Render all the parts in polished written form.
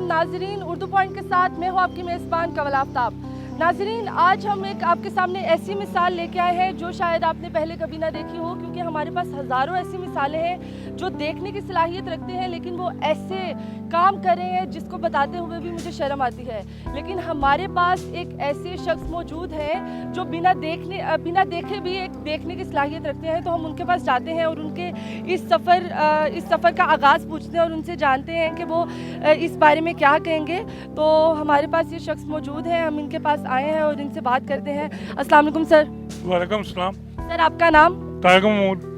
अलैकुम नाजरीन, उर्दू पॉइंट के साथ मैं हूँ आपकी मेज़बान कवल आफ्ताब। नाजरीन, आज हम एक आपके सामने ऐसी मिसाल लेके आए हैं जो शायद आपने पहले कभी ना देखी हो, क्योंकि हमारे पास हज़ारों ऐसी मिसालें हैं जो देखने की सलाहियत रखते हैं लेकिन वो ऐसे काम कर रहे हैं जिसको बताते हुए भी मुझे शर्म आती है। लेकिन हमारे पास एक ऐसे शख्स मौजूद हैं जो बिना देखे भी एक देखने की सलाहियत रखते हैं, तो हम उनके पास जाते हैं और उनके इस सफ़र का आगाज़ पूछते हैं और उनसे जानते हैं कि वो इस बारे में क्या कहेंगे। तो हमारे पास ये शख्स मौजूद हैं, हम इनके पास आए हैं और इनसे बात करते हैं। अस्सलाम वालेकुम सर। वालेकुम सलाम। सर, आपका नाम? तारिक महमूद।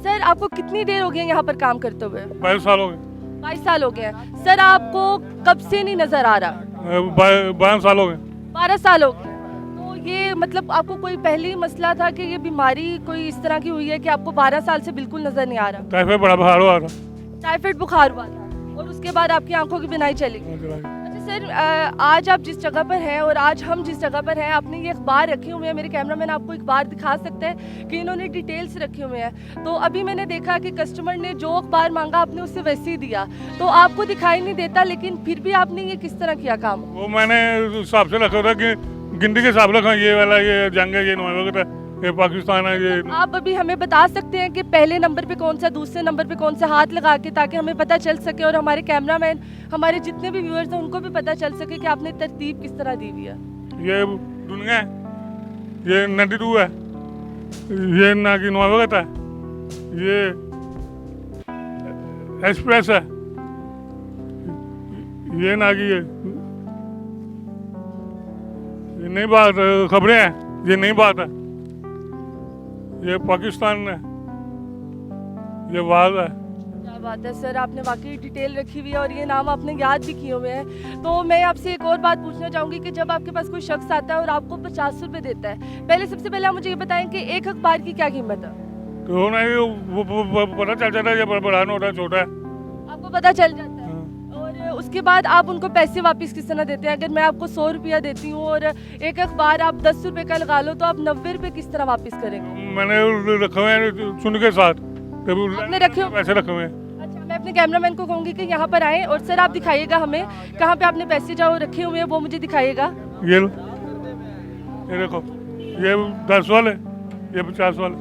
सर, आपको कितनी देर हो गई है यहाँ पर काम करते हुए? 22 साल हो गए। 22 साल हो गए हैं। सर, आपको कब से नहीं नज़र आ रहा? 12 साल हो गए। 12 साल हो गए। तो ये मतलब आपको कोई पहले मसला था कि ये बीमारी कोई इस तरह की हुई है कि आपको 12 साल से बिल्कुल नज़र नहीं आ रहा? टाइफाइड बड़ा बुखार हुआ था। टाइफाइड बुखार हुआ था और उसके बाद आपकी आंखों की बिनाई चली गई। अच्छा सर, आज आप जिस जगह पर हैं और आज हम जिस जगह पर हैं, आपने ये अखबार रखे हुए हैं, मेरे कैमरामैन आपको अखबार दिखा सकते हैं कि इन्होंने डिटेल्स रखे हुए हैं। तो अभी मैंने देखा कि कस्टमर ने जो अखबार मांगा आपने उससे वैसे ही दिया, तो आपको दिखाई नहीं देता, लेकिन फिर भी आपने ये किस तरह किया काम? वो मैंने हिसाब से रखा था कि गिनती के हिसाब रखा, ये वाला ये जंग है, ये नोएम्बर का, ये पाकिस्तान है, ये। आप अभी हमें बता सकते हैं कि पहले नंबर पे कौन सा, दूसरे नंबर पे कौन सा, हाथ लगा के, ताकि हमें पता चल सके और हमारे कैमरामैन, हमारे जितने भी व्यूअर्स हैं उनको भी पता चल सके कि आपने तरतीब किस तरह दी हुई है। ये दुनिया है, ये नदी टू है, ये ना कि नोएम्बर का है, ये एक्सप्रेस है, ये ना कि ये नई बात खबरें हैं, ये नई बात है, ये पाकिस्तान है, ये वाज है। क्या बात है सर, आपने वाकई डिटेल रखी हुई है और ये नाम आपने याद भी किए हुए हैं। तो मैं आपसे एक और बात पूछना चाहूँगी कि जब आपके पास कोई शख्स आता है और आपको 50 रुपये देता है, पहले सबसे पहले आप मुझे ये बताएं कि एक अखबार की क्या कीमत है? तो नहीं, वो पता चल जाता है, ये बड़ा होता है, छोटा है, आपको पता चल जाता है। और उसके बाद आप उनको पैसे वापस किस तरह देते हैं? अगर मैं आपको 100 रुपया देती हूँ और एक अखबार आप 10 रुपये का लगा लो, तो आप 90 रुपये किस तरह वापस करेंगे? मैंने रखे हुए हैं सुन के साथ, आपने रखे हुए? पैसे रखे हुए हैं। अच्छा, मैं अपने कैमरामैन को कहूँगी कि यहाँ पर आए और सर आप दिखाइएगा हमें कहाँ पे आपने पैसे जो रखे हुए हैं वो मुझे दिखाइएगा। ये लो, ये देखो, ये 10 वाले, ये 50 वाले।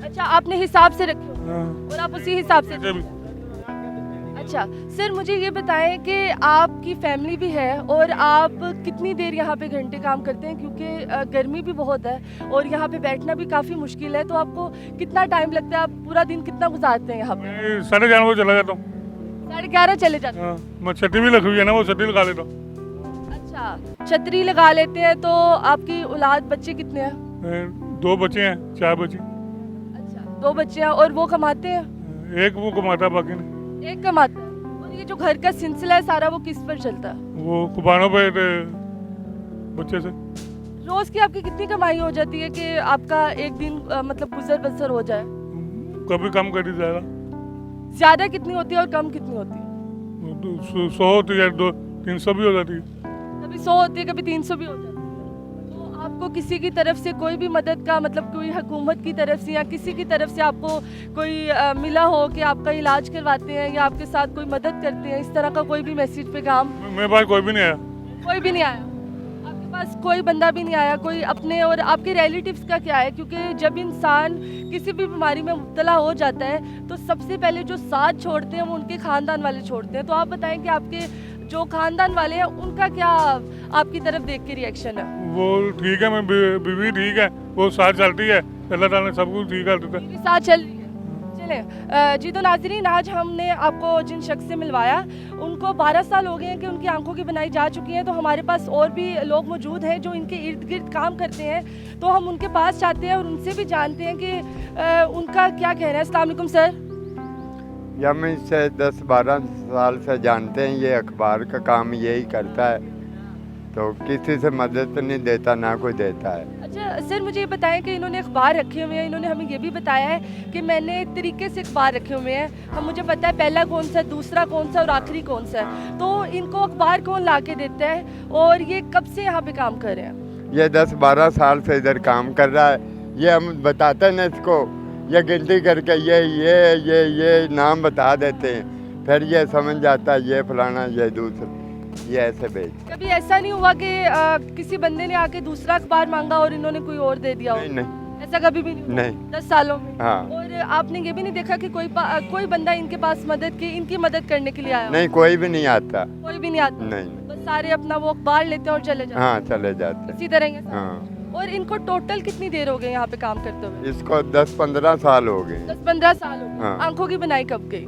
अच्छा, आपने हिसाब से रखे हुए हाँ। और आप उसी हिसाब से। ऐसे भी। अच्छा सर, मुझे ये बताएं कि आपकी फैमिली भी है और आप कितनी देर यहाँ पे घंटे काम करते हैं, क्योंकि गर्मी भी बहुत है और यहाँ पे बैठना भी काफ़ी मुश्किल है, तो आपको कितना टाइम लगता है? आप पूरा दिन कितना गुजारते हैं यहाँ पे? मैं 11:30 बजे चला जाता हूँ। 11:30 चले जाते हैं? हाँ, मैं छतरी भी रखी हुई है ना, वो छतरी लगा लेता हूँ। अच्छा, छतरी लगा लेते हैं। तो आपकी औलाद, बच्चे कितने हैं? 2 बच्चे हैं, 4 बच्चे। अच्छा, 2 बच्चे हैं और वो कमाते हैं? एक वो कमाता है, बाकी नहीं। एक कमाता है। और ये जो घर का सिलसिला है सारा वो किस पर चलता है? वो कुबानों पे बच्चे से। रोज की आपकी कितनी कमाई हो जाती है कि आपका एक दिन मतलब गुजर बसर हो जाए? कभी कम कर ही जाएगा। ज्यादा कितनी होती है और कम कितनी होती है? 100 होती है, 300 भी हो जाती है। कभी 100 होती है, कभी 300 भी हो जाती है। तो आपको किसी की तरफ से कोई भी मदद का, मतलब कोई हुकूमत की तरफ से या किसी की तरफ से आपको कोई मिला हो कि आपका इलाज करवाते हैं या आपके साथ कोई मदद करते हैं, इस तरह का कोई भी मैसेज पे काम? मेरे पास कोई भी नहीं आया। कोई भी नहीं आया? आपके पास कोई बंदा भी नहीं आया कोई अपने? और आपके रिलेटिव्स का क्या है? क्योंकि जब इंसान किसी भी बीमारी में मुब्तला हो जाता है तो सबसे पहले जो साथ छोड़ते हैं वो उनके ख़ानदान वाले छोड़ते हैं। तो आप बताएं कि आपके जो ख़ानदान वाले हैं उनका क्या आपकी तरफ देख के रिएक्शन है? वो ठीक है, मैं बीवी ठीक है, वो साथ चलती है, अल्लाह ताला ने सब कुछ ठीक कर देता है। बीवी साथ चल रही है। चलें जी, तो नाज़रीन, आज हमने आपको जिन शख्स से मिलवाया उनको 12 साल हो गए हैं कि उनकी आंखों की बनाई जा चुकी है। तो हमारे पास और भी लोग मौजूद हैं जो इनके इर्द गिर्द काम करते हैं, तो हम उनके पास जाते हैं और उनसे भी जानते हैं कि उनका क्या कहना है। अस्सलाम वालेकुम सर। हम इससे 10-12 साल से जानते हैं, ये अखबार का काम यही करता है, तो किसी से मदद नहीं देता, ना कोई देता है। अच्छा सर, मुझे ये बताएं कि इन्होंने अखबार रखे हुए हैं, इन्होंने हमें ये भी बताया है कि मैंने तरीके से अखबार रखे हुए हैं, हम मुझे पता है पहला कौन सा, दूसरा कौन सा और आखिरी कौन सा है। तो इनको अखबार कौन ला के देता है और ये कब से यहाँ पे काम कर रहे हैं? ये 10-12 साल से इधर काम कर रहा है। ये हम बताते हैं ना इसको, ये गिनती करके ये नाम बता देते हैं, फिर ये समझ जाता है ये फलाना ये दूसरा। ये ऐसे बेच। कभी ऐसा नहीं हुआ कि किसी बंदे ने आके दूसरा अखबार मांगा और इन्होंने कोई और दे दिया हो? नहीं नहीं ऐसा कभी भी नहीं हुआ? नहीं। 10 सालों में? हाँ। और आपने ये भी नहीं देखा कि कोई बंदा इनके पास इनकी मदद करने के लिए आया हो? नहीं, कोई भी नहीं आता। कोई भी नहीं आता? नहीं। बस सारे अपना वो अखबार लेते हैं और चले जाते हैं? हाँ, चले जाते। इसी तरह के साथ? हाँ, और इनको टोटल कितनी देर हो गई यहाँ पे काम करते हुए? इसको 10-15 साल हो गए। 10-15 साल हो गए। हाँ। आंखों की बनाई कब गई?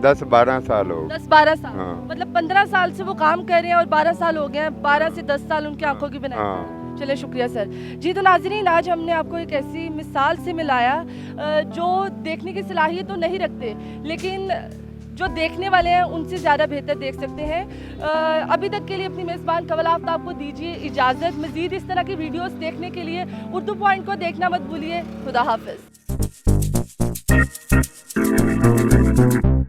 10-12 साल हो गए। 10-12 साल। हाँ। मतलब 15 साल से वो काम कर रहे हैं और 12 साल हो गए हैं, 12 से 10 साल उनकी आंखों की बनाई। हाँ। चलिए, शुक्रिया सर जी। तो नाजरीन, आज हमने आपको एक ऐसी मिसाल से मिलाया जो देखने की सलाहियत तो नहीं रखते, लेकिन जो देखने वाले हैं उनसे ज़्यादा बेहतर देख सकते हैं। अभी तक के लिए अपनी मेज़बान कंवल आफ्ताब को दीजिए इजाज़त। मज़ीद इस तरह की वीडियोस देखने के लिए उर्दू पॉइंट को देखना मत भूलिए। खुदा हाफिज़।